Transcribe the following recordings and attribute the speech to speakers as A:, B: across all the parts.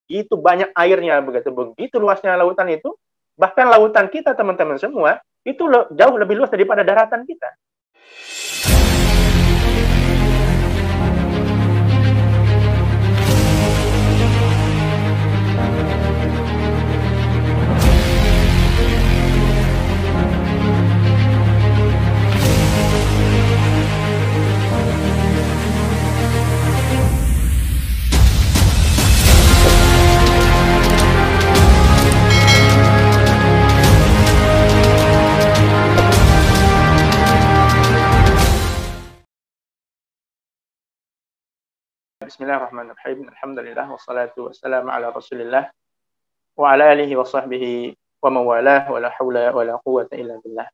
A: begitu banyak airnya, begitu luasnya lautan itu, bahkan lautan kita teman-teman semua itu jauh lebih luas daripada daratan kita. Bismillahirrahmanirrahim. Alhamdulillah wassalatu wassalamu ala Rasulillah wa ala alihi wa sahbihi wa mawalah wa la haula wa la quwwata illa billah.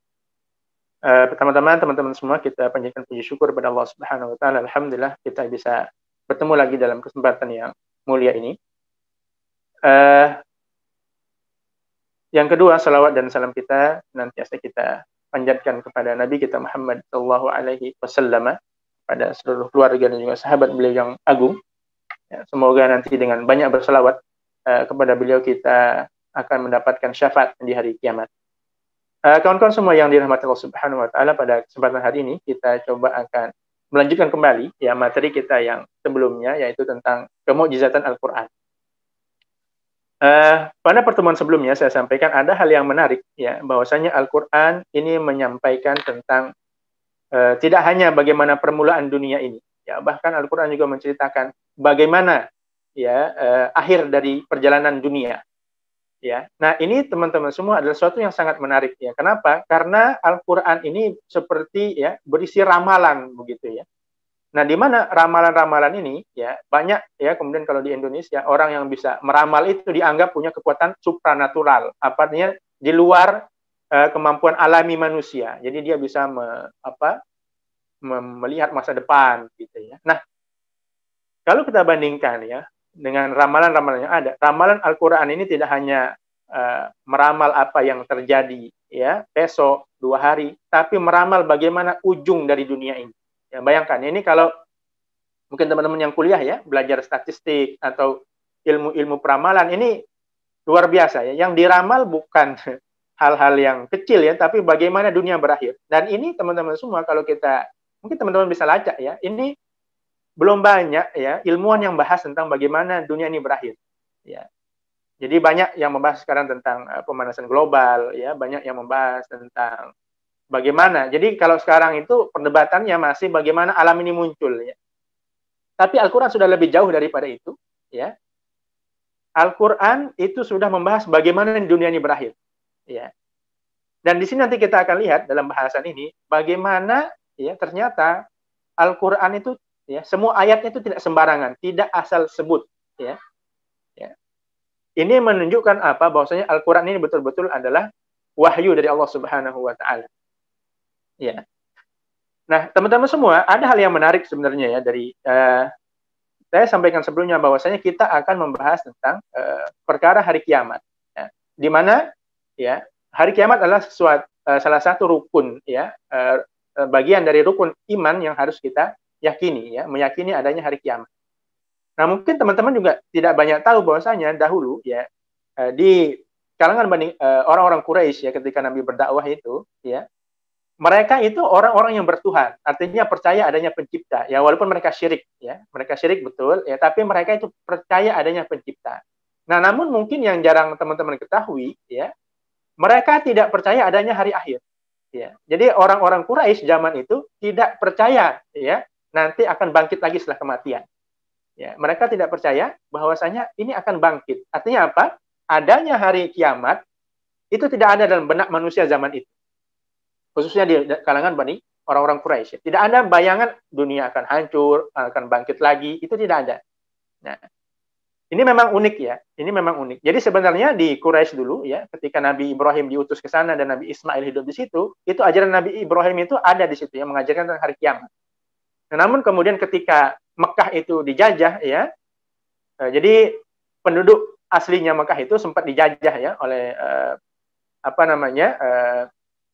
A: Pertama-tama teman-teman semua kita panjatkan puji syukur kepada Allah Subhanahu wa taala. Alhamdulillah kita bisa bertemu lagi dalam kesempatan yang mulia ini. Yang kedua, salawat dan salam kita nantiasa kita panjatkan kepada Nabi kita Muhammad sallallahu alaihi wasallam, pada seluruh keluarga dan juga sahabat beliau yang agung. Ya, semoga nanti dengan banyak berselawat kepada beliau kita akan mendapatkan syafaat di hari kiamat. Kawan-kawan semua yang dirahmati Allah Subhanahu wa taala, pada kesempatan hari ini kita coba akan melanjutkan kembali ya materi kita yang sebelumnya, yaitu tentang kemukjizatan Al-Qur'an. Pada pertemuan sebelumnya saya sampaikan ada hal yang menarik ya, bahwasanya Al-Qur'an ini menyampaikan tentang tidak hanya bagaimana permulaan dunia ini, ya, bahkan Al-Quran juga menceritakan bagaimana ya akhir dari perjalanan dunia. Ya, nah ini teman-teman semua adalah sesuatu yang sangat menarik ya. Kenapa? Karena Al-Quran ini seperti ya berisi ramalan begitu ya. Nah, di mana ramalan-ramalan ini ya banyak ya, kemudian kalau di Indonesia orang yang bisa meramal itu dianggap punya kekuatan supranatural, artinya di luar kemampuan alami manusia. Jadi dia bisa melihat masa depan gitu ya. Nah, kalau kita bandingkan ya dengan ramalan-ramalan yang ada, ramalan Al-Qur'an ini tidak hanya meramal apa yang terjadi ya besok 2 hari, tapi meramal bagaimana ujung dari dunia ini. Ya, bayangkan ini kalau mungkin teman-teman yang kuliah ya, belajar statistik atau ilmu-ilmu peramalan, ini luar biasa ya. Yang diramal bukan hal-hal yang kecil ya, tapi bagaimana dunia berakhir. Dan ini teman-teman semua, kalau kita, mungkin teman-teman bisa lacak ya, ini belum banyak ya ilmuwan yang bahas tentang bagaimana dunia ini berakhir. Ya. Jadi banyak yang membahas sekarang tentang pemanasan global, ya, banyak yang membahas tentang bagaimana. Jadi kalau sekarang itu perdebatannya masih bagaimana alam ini muncul ya. Tapi Al-Qur'an sudah lebih jauh daripada itu, ya. Al-Qur'an itu sudah membahas bagaimana dunia ini berakhir. Ya. Dan di sini nanti kita akan lihat dalam bahasan ini bagaimana ya ternyata Al-Qur'an itu ya semua ayatnya itu tidak sembarangan, tidak asal sebut ya. Ya. Ini menunjukkan apa? Bahwasanya Al-Qur'an ini betul-betul adalah wahyu dari Allah Subhanahu wa taala. Ya. Nah, teman-teman semua, ada hal yang menarik sebenarnya ya dari saya sampaikan sebelumnya, bahwasanya kita akan membahas tentang perkara hari kiamat. Ya. Di mana ya hari kiamat adalah salah satu rukun ya, bagian dari rukun iman yang harus kita yakini ya, meyakini adanya hari kiamat. Nah, mungkin teman-teman juga tidak banyak tahu bahwasanya dahulu ya di kalangan orang-orang Quraisy ya, ketika Nabi berdakwah itu ya, mereka itu orang-orang yang bertuhan, artinya percaya adanya pencipta ya, walaupun mereka syirik ya, mereka syirik betul ya, tapi mereka itu percaya adanya pencipta. Nah, namun mungkin yang jarang teman-teman ketahui ya, mereka tidak percaya adanya hari akhir. Ya. Jadi orang-orang Quraisy zaman itu tidak percaya ya nanti akan bangkit lagi setelah kematian. Ya, mereka tidak percaya bahwasanya ini akan bangkit. Artinya apa? Adanya hari kiamat itu tidak ada dalam benak manusia zaman itu. Khususnya di kalangan orang-orang Quraisy. Tidak ada bayangan dunia akan hancur, akan bangkit lagi, itu tidak ada. Nah, ini memang unik ya. Ini memang unik. Jadi sebenarnya di Quraisy dulu ya, ketika Nabi Ibrahim diutus ke sana dan Nabi Ismail hidup di situ, itu ajaran Nabi Ibrahim itu ada di situ ya, mengajarkan tentang hari kiamat. Nah, namun kemudian ketika Mekah itu dijajah ya, jadi penduduk aslinya Mekah itu sempat dijajah ya oleh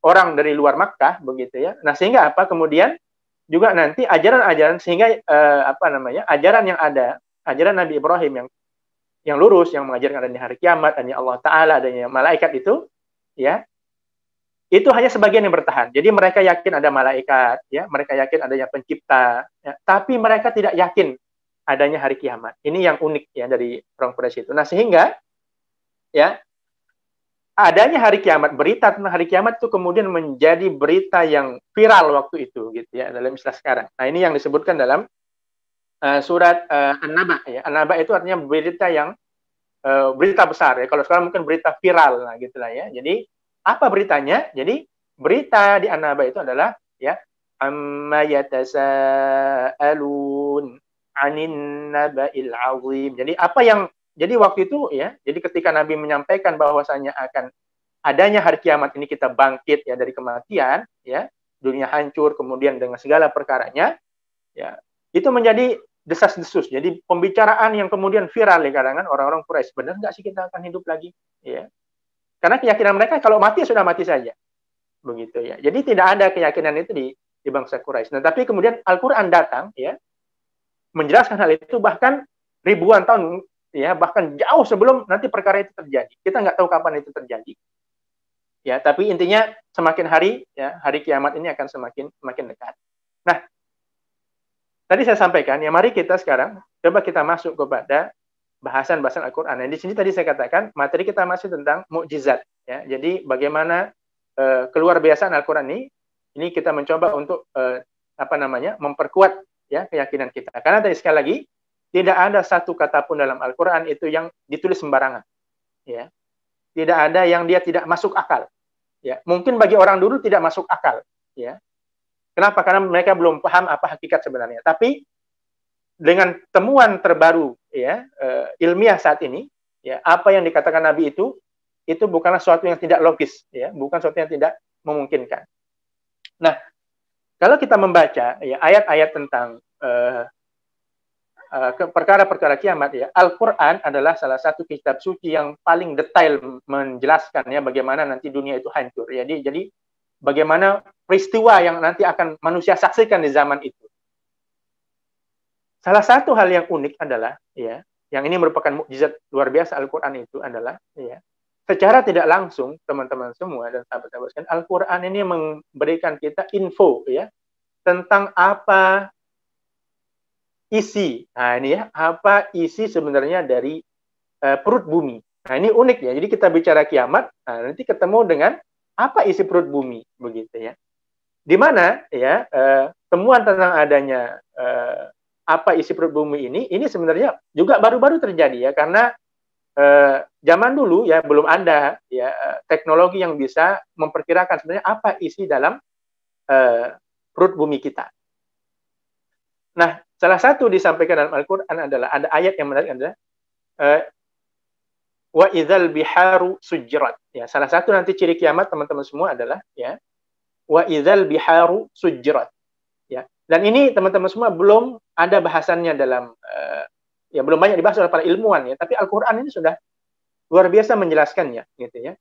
A: orang dari luar Mekah begitu ya. Nah, sehingga apa? Kemudian juga nanti ajaran-ajaran, sehingga ajaran yang ada, ajaran Nabi Ibrahim yang lurus, yang mengajarkan adanya hari kiamat, adanya Allah Ta'ala, adanya malaikat itu, ya, itu hanya sebagian yang bertahan. Jadi mereka yakin ada malaikat, ya, mereka yakin adanya pencipta, ya, tapi mereka tidak yakin adanya hari kiamat. Ini yang unik ya dari orang Quraisy itu. Nah, sehingga ya adanya hari kiamat, berita tentang hari kiamat itu kemudian menjadi berita yang viral waktu itu gitu ya dalam istilah sekarang. Nah, ini yang disebutkan dalam surat An-Naba ya. An-Naba itu artinya berita yang berita besar ya. Kalau sekarang mungkin berita viral lah gitulah ya. Jadi apa beritanya? Jadi berita di An-Naba itu adalah ya amma yatasaalun 'anin naba'il 'azim. Jadi waktu itu ya, jadi ketika Nabi menyampaikan bahwasanya akan adanya hari kiamat ini kita bangkit ya dari kematian ya, dunia hancur kemudian dengan segala perkaranya ya, itu menjadi desas-desus. Jadi pembicaraan yang kemudian viral di kalangan orang-orang Quraisy. Benar nggak sih kita akan hidup lagi? Ya. Karena keyakinan mereka kalau mati sudah mati saja. Begitu ya. Jadi tidak ada keyakinan itu di bangsa Quraisy. Nah, tapi kemudian Al-Qur'an datang ya menjelaskan hal itu bahkan ribuan tahun ya, bahkan jauh sebelum nanti perkara itu terjadi. Kita nggak tahu kapan itu terjadi. Ya, tapi intinya semakin hari ya, hari kiamat ini akan semakin dekat. Nah, tadi saya sampaikan, ya mari kita sekarang coba kita masuk kepada bahasan-bahasan Al-Quran. Nah, di sini tadi saya katakan materi kita masih tentang mukjizat. Ya. Jadi bagaimana keluar biasaan Al-Quran ini kita mencoba untuk memperkuat ya keyakinan kita. Karena tadi sekali lagi tidak ada satu kata pun dalam Al-Quran itu yang ditulis sembarangan. Ya. Tidak ada yang dia tidak masuk akal. Ya. Mungkin bagi orang dulu tidak masuk akal. Ya. Kenapa? Karena mereka belum paham apa hakikat sebenarnya. Tapi dengan temuan terbaru ya ilmiah saat ini, ya apa yang dikatakan Nabi itu bukanlah sesuatu yang tidak logis, ya bukan sesuatu yang tidak memungkinkan. Nah, kalau kita membaca ya ayat-ayat tentang perkara-perkara kiamat ya, Al-Quran adalah salah satu kitab suci yang paling detail menjelaskan ya bagaimana nanti dunia itu hancur. Jadi bagaimana peristiwa yang nanti akan manusia saksikan di zaman itu. Salah satu hal yang unik adalah, ya, yang ini merupakan mukjizat luar biasa Al-Quran itu adalah, ya, secara tidak langsung teman-teman semua dan sahabat-sahabat sekalian, Al-Quran ini memberikan kita info, ya, tentang apa isi. Nah ini ya, apa isi sebenarnya dari perut bumi. Nah ini unik ya. Jadi kita bicara kiamat, nah, nanti ketemu dengan apa isi perut bumi, begitu ya. Di mana ya temuan tentang adanya apa isi perut bumi ini sebenarnya juga baru-baru terjadi ya, karena zaman dulu ya belum ada ya teknologi yang bisa memperkirakan sebenarnya apa isi dalam perut bumi kita. Nah, salah satu disampaikan dalam Al-Quran adalah ada ayat yang menarik adalah wa idzal biharu sujjirat. Ya, salah satu nanti ciri kiamat teman-teman semua adalah ya wa idzal biharu sujjirat. Ya. Dan ini teman-teman semua belum ada bahasannya dalam ya belum banyak dibahas oleh para ilmuwan ya, tapi Al-Qur'an ini sudah luar biasa menjelaskannya gitu ya.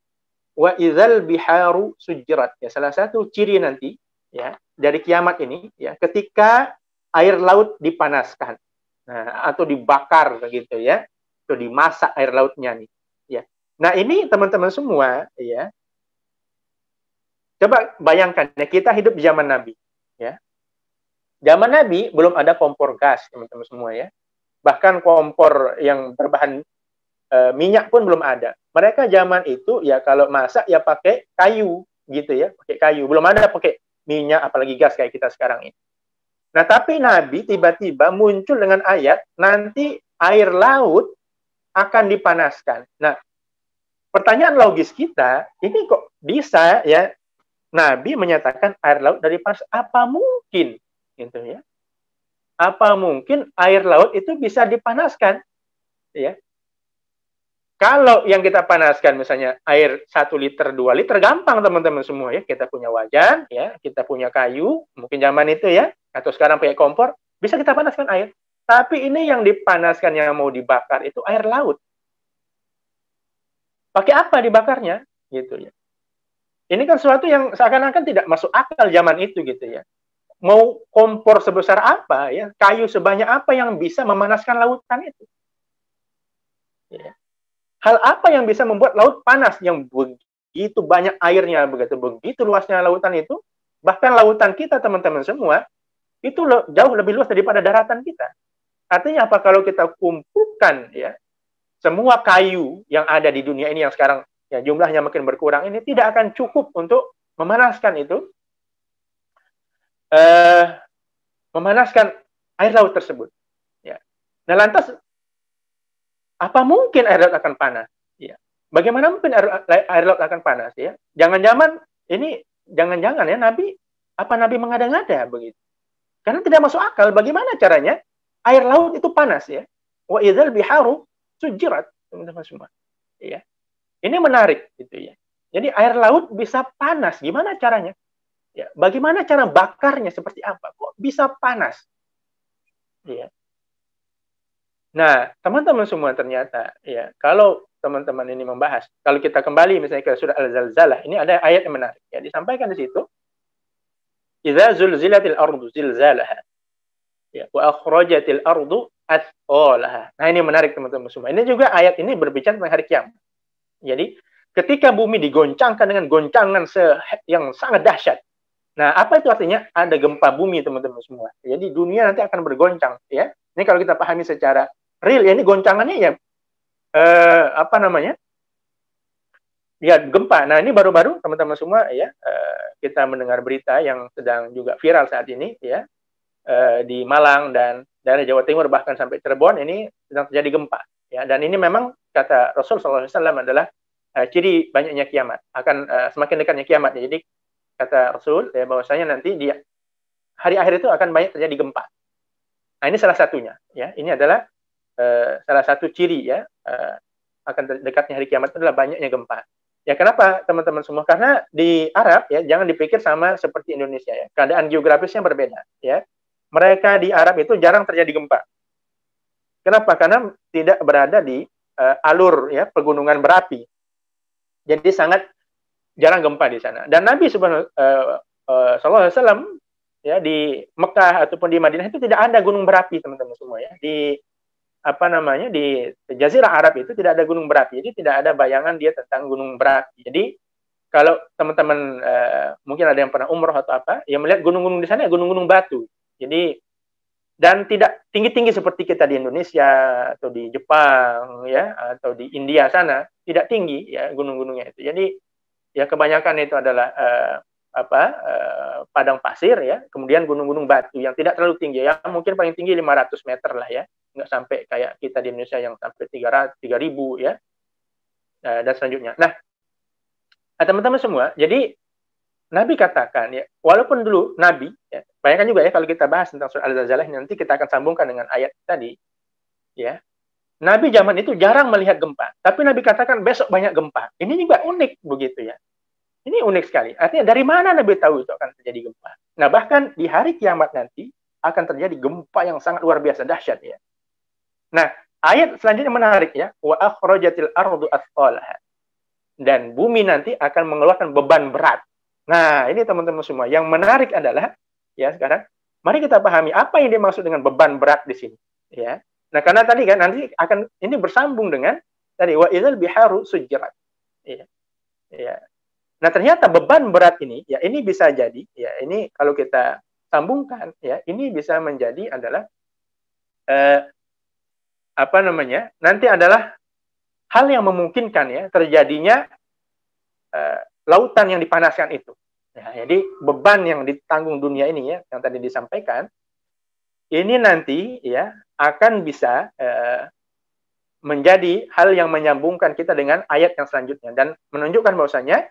A: Wa idzal biharu sujjirat. Ya, salah satu ciri nanti ya dari kiamat ini ya ketika air laut dipanaskan. Nah, atau dibakar begitu ya. Atau dimasak air lautnya nih ya. Nah, ini teman-teman semua ya. Coba bayangkan ya, kita hidup di zaman Nabi ya. Zaman Nabi belum ada kompor gas, teman-teman semua ya. Bahkan kompor yang berbahan minyak pun belum ada. Mereka zaman itu ya kalau masak ya pakai kayu gitu ya, pakai kayu. Belum ada pakai minyak apalagi gas kayak kita sekarang ini. Nah, tapi Nabi tiba-tiba muncul dengan ayat nanti air laut akan dipanaskan. Nah, pertanyaan logis kita, ini kok bisa ya Nabi menyatakan air laut dari panas? Apa mungkin? Gitu ya. Apa mungkin air laut itu bisa dipanaskan? Ya. Kalau yang kita panaskan misalnya air 1 liter, 2 liter, gampang teman-teman semua ya. Kita punya wajan, ya, kita punya kayu, mungkin zaman itu ya, atau sekarang pakai kompor, bisa kita panaskan air. Tapi ini yang dipanaskan, yang mau dibakar itu air laut. Pakai apa dibakarnya? Gitu ya. Ini kan sesuatu yang seakan-akan tidak masuk akal zaman itu gitu ya. Mau kompor sebesar apa ya, kayu sebanyak apa yang bisa memanaskan lautan itu? Ya. Hal apa yang bisa membuat laut panas yang begitu banyak airnya, begitu luasnya lautan itu, bahkan lautan kita teman-teman semua itu jauh lebih luas daripada daratan kita. Artinya apa? Kalau kita kumpulkan ya semua kayu yang ada di dunia ini yang sekarang ya jumlahnya makin berkurang ini tidak akan cukup untuk memanaskan itu, memanaskan air laut tersebut. Ya. Nah lantas apa mungkin air laut akan panas? Ya. Bagaimana mungkin air laut akan panas? Ya. Jangan-jangan ya Nabi mengada-ngada begitu? Karena tidak masuk akal. Bagaimana caranya air laut itu panas ya? Wa idzal biharu sujirat, teman-teman semua. Ya. Ini menarik gitu ya. Jadi air laut bisa panas, gimana caranya? Ya, bagaimana cara bakarnya seperti apa? Kok bisa panas? Ya. Nah, teman-teman semua ternyata ya, kalau teman-teman ini membahas, kalau kita kembali misalnya ke surah Al-Zalzalah, ini ada ayat yang menarik ya, disampaikan di situ. Idza zulzilatil ardu zilzalaha. Ya, wa akhrajatil ardu athqalaha. Nah, ini menarik teman-teman semua. Ini juga ayat ini berbicara tentang hari kiamat. Jadi, ketika bumi digoncangkan dengan goncangan yang sangat dahsyat. Nah, apa itu artinya? Ada gempa bumi, teman-teman semua. Jadi, dunia nanti akan bergoncang. Ya. Ini kalau kita pahami secara real, ya, ini goncangannya ya, ya gempa. Nah, ini baru-baru, teman-teman semua, ya, kita mendengar berita yang sedang juga viral saat ini, ya, di Malang dan daerah Jawa Timur, bahkan sampai Cirebon, ini sedang terjadi gempa. Ya, dan ini memang, kata Rasul SAW adalah ciri banyaknya kiamat, akan semakin dekatnya kiamat. Jadi kata Rasul ya, bahwasanya nanti di hari akhir itu akan banyak terjadi gempa. Nah, ini salah satunya ya. Ini adalah salah satu ciri ya, akan dekatnya hari kiamat itu adalah banyaknya gempa. Ya, kenapa teman-teman semua? Karena di Arab ya, jangan dipikir sama seperti Indonesia ya. Keadaan geografisnya berbeda ya. Mereka di Arab itu jarang terjadi gempa. Kenapa? Karena tidak berada di alur ya pegunungan berapi. Jadi sangat jarang gempa di sana. Dan Nabi Sallallahu Alaihi Wasallam ya di Mekah ataupun di Madinah itu tidak ada gunung berapi, teman-teman semua ya. Di di Jazirah Arab itu tidak ada gunung berapi. Jadi tidak ada bayangan dia tentang gunung berapi. Jadi kalau teman-teman mungkin ada yang pernah umroh atau apa, ya melihat gunung-gunung di sana ya gunung-gunung batu. Jadi dan tidak tinggi-tinggi seperti kita di Indonesia atau di Jepang ya atau di India sana, tidak tinggi ya gunung-gunungnya itu. Jadi ya kebanyakan itu adalah padang pasir ya, kemudian gunung-gunung batu yang tidak terlalu tinggi ya, mungkin paling tinggi 500 meter lah ya, nggak sampai kayak kita di Indonesia yang sampai 3.000 ya, dan selanjutnya. Nah, teman-teman semua, jadi Nabi katakan ya, walaupun dulu Nabi, ya, bayangkan juga ya kalau kita bahas tentang surah Al-Zalzalah nanti kita akan sambungkan dengan ayat tadi, ya. Nabi zaman itu jarang melihat gempa, tapi Nabi katakan besok banyak gempa. Ini juga unik begitu ya. Ini unik sekali. Artinya dari mana Nabi tahu itu akan terjadi gempa? Nah, bahkan di hari kiamat nanti akan terjadi gempa yang sangat luar biasa dahsyat ya. Nah, ayat selanjutnya menarik ya. Wa akhrajatil ardu athqalaha. Dan bumi nanti akan mengeluarkan beban berat. Nah, ini teman-teman semua. Yang menarik adalah ya sekarang mari kita pahami apa yang dimaksud dengan beban berat di sini ya. Nah, karena tadi kan nanti akan ini bersambung dengan tadi wa idzal biharu sujirat. Ya. Ya. Nah, ternyata beban berat ini ya ini bisa jadi ya ini kalau kita sambungkan ya ini bisa menjadi adalah nanti adalah hal yang memungkinkan ya terjadinya lautan yang dipanaskan itu. Ya, jadi beban yang ditanggung dunia ini ya yang tadi disampaikan ini nanti ya akan bisa menjadi hal yang menyambungkan kita dengan ayat yang selanjutnya dan menunjukkan bahwasanya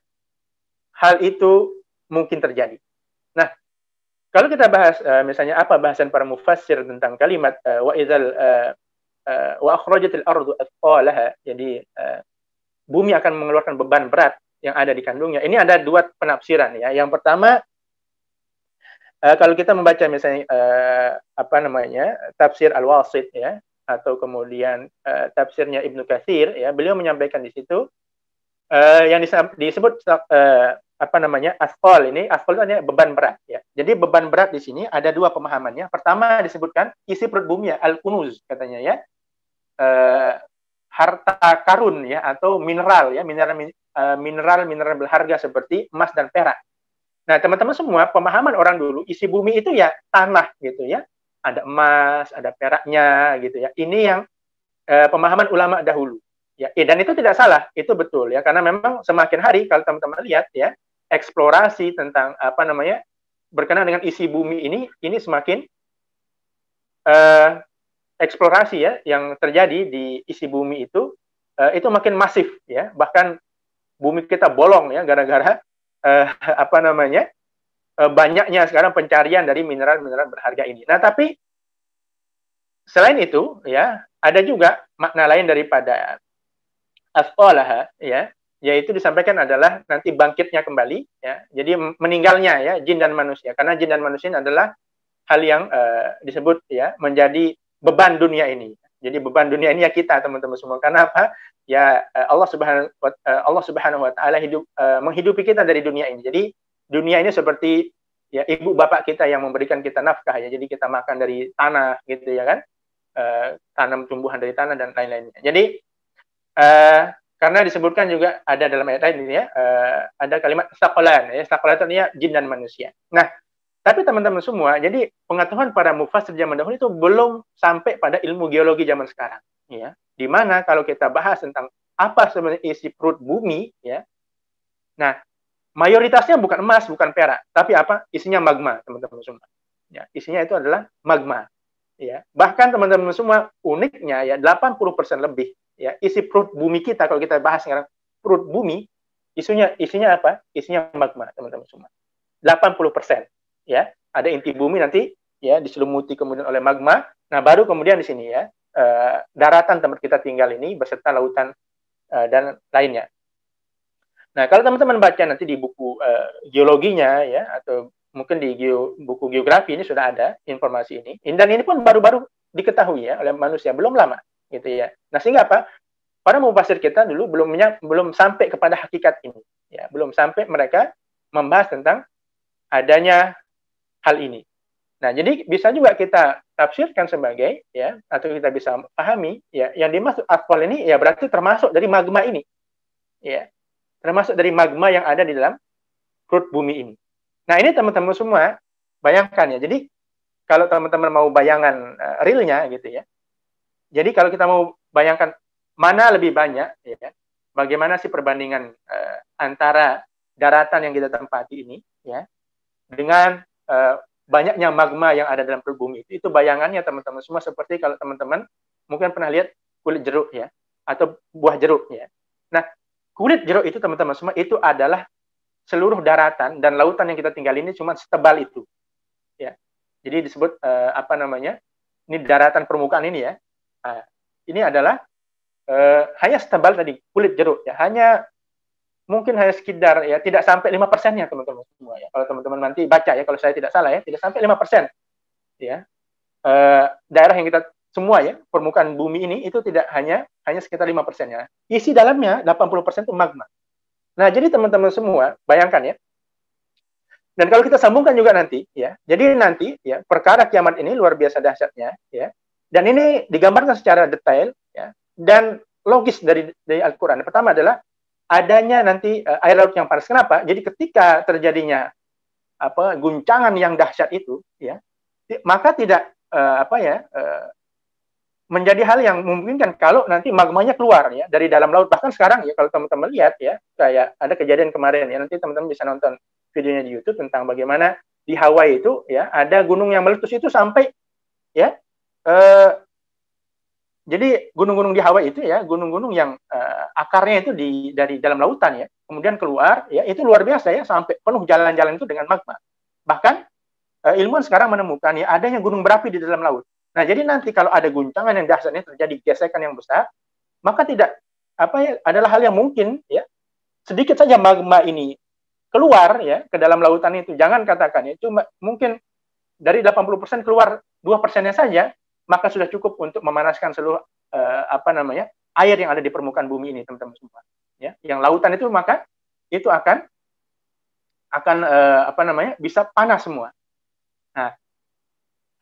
A: hal itu mungkin terjadi. Nah, kalau kita bahas misalnya apa bahasan para mufassir tentang kalimat wa idzal wa akhrajatil ardu athqalaha, jadi bumi akan mengeluarkan beban berat yang ada di kandungnya. Ini ada dua penafsiran ya. Yang pertama kalau kita membaca misalnya tafsir Al-Wasit ya atau kemudian tafsirnya Ibnu Katsir ya, beliau menyampaikan di situ yang disebut asqal ini, asqal itu artinya beban berat ya. Jadi beban berat di sini ada dua pemahamannya. Pertama disebutkan isi perut bumi ya, al-kunuz katanya ya. harta karun ya, atau mineral ya, mineral berharga seperti emas dan perak. Nah, teman-teman semua, pemahaman orang dulu, isi bumi itu ya tanah gitu ya. Ada emas, ada peraknya gitu ya. Ini yang pemahaman ulama dahulu. Ya, dan itu tidak salah, itu betul ya, karena memang semakin hari kalau teman-teman lihat ya, eksplorasi tentang apa namanya berkenaan dengan isi bumi ini semakin eksplorasi ya yang terjadi di isi bumi itu makin masif ya, bahkan bumi kita bolong ya gara-gara apa namanya banyaknya sekarang pencarian dari mineral-mineral berharga ini. Nah, tapi selain itu ya ada juga makna lain daripada asqalaha ya, yaitu disampaikan adalah nanti bangkitnya kembali ya. Jadi meninggalnya ya jin dan manusia, karena jin dan manusia adalah hal yang disebut ya menjadi beban dunia ini. Jadi beban dunia ini ya kita teman-teman semua. Karena apa? Ya Allah Subhanahu wa taala menghidupi kita dari dunia ini. Jadi dunia ini seperti ya ibu bapak kita yang memberikan kita nafkah ya. Jadi kita makan dari tanah gitu ya kan. Tanam tumbuhan dari tanah dan lain-lainnya. Jadi karena disebutkan juga ada dalam ayat lain ini ya, ada kalimat saqalan ya, saqalan itu artinya jin dan manusia. Nah, tapi teman-teman semua, jadi pengetahuan para mufassir zaman dahulu itu belum sampai pada ilmu geologi zaman sekarang ya. Di mana kalau kita bahas tentang apa sebenarnya isi perut bumi ya. Nah, mayoritasnya bukan emas, bukan perak, tapi apa? Isinya magma, teman-teman semua. Ya, isinya itu adalah magma. Ya, bahkan teman-teman semua uniknya ya 80% lebih ya isi perut bumi kita, kalau kita bahas sekarang perut bumi isinya apa? Isinya magma, teman-teman semua. 80% ya, ada inti bumi nanti ya diselumuti kemudian oleh magma. Nah, baru kemudian di sini ya daratan tempat kita tinggal ini beserta lautan dan lainnya. Nah, kalau teman-teman baca nanti di buku geologinya ya, atau mungkin di buku geografi ini sudah ada informasi ini. Dan ini pun baru-baru diketahui ya oleh manusia, belum lama gitu ya. Nah, sehingga apa? Para mufassir kita dulu belum sampai kepada hakikat ini. Ya, belum sampai mereka membahas tentang adanya hal ini. Nah, jadi bisa juga kita tafsirkan sebagai ya, atau kita bisa pahami ya, yang dimaksud asqal ini ya berarti termasuk dari magma ini. Ya. Termasuk dari magma yang ada di dalam perut bumi ini. Nah, ini teman-teman semua bayangkan ya. Jadi kalau teman-teman mau bayangan realnya gitu ya. Jadi kalau kita mau bayangkan mana lebih banyak ya, bagaimana sih perbandingan antara daratan yang kita tempati ini ya dengan banyaknya magma yang ada dalam perut bumi itu bayangannya teman-teman semua seperti kalau teman-teman mungkin pernah lihat kulit jeruk ya, atau buah jeruk ya. Nah, kulit jeruk itu teman-teman semua itu adalah seluruh daratan dan lautan yang kita tinggal ini cuma setebal itu ya. Jadi disebut apa namanya, ini daratan permukaan ini ya. Ini adalah hanya setebal tadi kulit jeruk ya, mungkin hanya sekedar ya tidak sampai 5%-nya teman-teman semua ya. Kalau teman-teman nanti baca ya, kalau saya tidak salah ya, tidak sampai 5% ya. Daerah yang kita semua ya, permukaan bumi ini itu tidak hanya sekitar 5%-nya. Isi dalamnya 80% itu magma. Nah, jadi teman-teman semua bayangkan ya. Dan kalau kita sambungkan juga nanti ya, jadi nanti ya perkara kiamat ini luar biasa dahsyatnya ya. Dan ini digambarkan secara detail ya dan logis dari Al-Qur'an. Pertama adalah adanya nanti air laut yang panas. Kenapa? Jadi ketika terjadinya guncangan yang dahsyat itu ya, maka tidak menjadi hal yang memungkinkan kalau nanti magmanya keluar ya dari dalam laut. Bahkan sekarang ya kalau teman-teman lihat ya, kayak ada kejadian kemarin ya, nanti teman-teman bisa nonton videonya di YouTube tentang bagaimana di Hawaii itu ya ada gunung yang meletus itu sampai ya jadi gunung-gunung di Hawaii itu ya gunung-gunung yang akarnya itu dari dalam lautan ya, kemudian keluar ya, itu luar biasa ya, sampai penuh jalan-jalan itu dengan magma. Bahkan ilmuwan sekarang menemukan ya adanya gunung berapi di dalam laut. Nah, jadi nanti kalau ada guncangan yang dahsyatnya, terjadi gesekan yang besar, maka adalah hal yang mungkin ya, sedikit saja magma ini keluar ya ke dalam lautan itu. Jangan katakan ya, cuma mungkin dari 80% keluar 2%-nya saja, maka sudah cukup untuk memanaskan seluruh air yang ada di permukaan bumi ini, teman-teman semua. Ya, yang lautan itu maka itu akan bisa panas semua. Nah,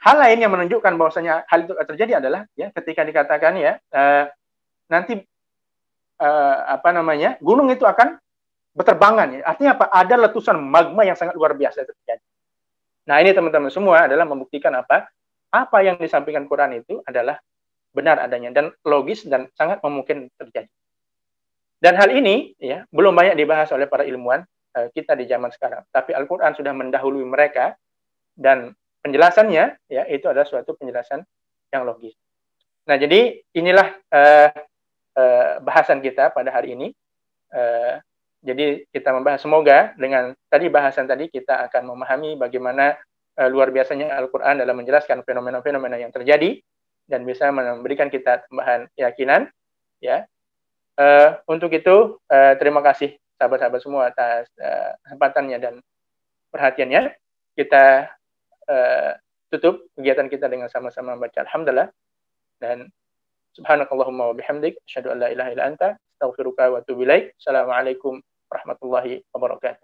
A: hal lain yang menunjukkan bahwasanya hal itu terjadi adalah ya ketika dikatakan ya nanti gunung itu akan berterbangan. Ya. Artinya apa? Ada letusan magma yang sangat luar biasa terjadi. Nah, ini teman-teman semua adalah membuktikan apa? Apa yang disampaikan Quran itu adalah benar adanya dan logis dan sangat memungkinkan terjadi. Dan hal ini ya belum banyak dibahas oleh para ilmuwan kita di zaman sekarang. Tapi Al-Quran sudah mendahului mereka dan penjelasannya ya itu adalah suatu penjelasan yang logis. Nah, jadi inilah bahasan kita pada hari ini. Jadi kita membahas, semoga dengan tadi bahasan tadi kita akan memahami bagaimana luar biasanya Al-Quran dalam menjelaskan fenomena-fenomena yang terjadi dan bisa memberikan kita tambahan keyakinan. Ya, untuk itu terima kasih sahabat-sahabat semua atas kesempatannya dan perhatiannya. Kita tutup kegiatan kita dengan sama-sama membaca Alhamdulillah dan subhanakallahumma wa bihamdik asyhadu an la ilaha illa anta astaghfiruka wa atubu ilaik. Assalamualaikum warahmatullahi wabarakatuh.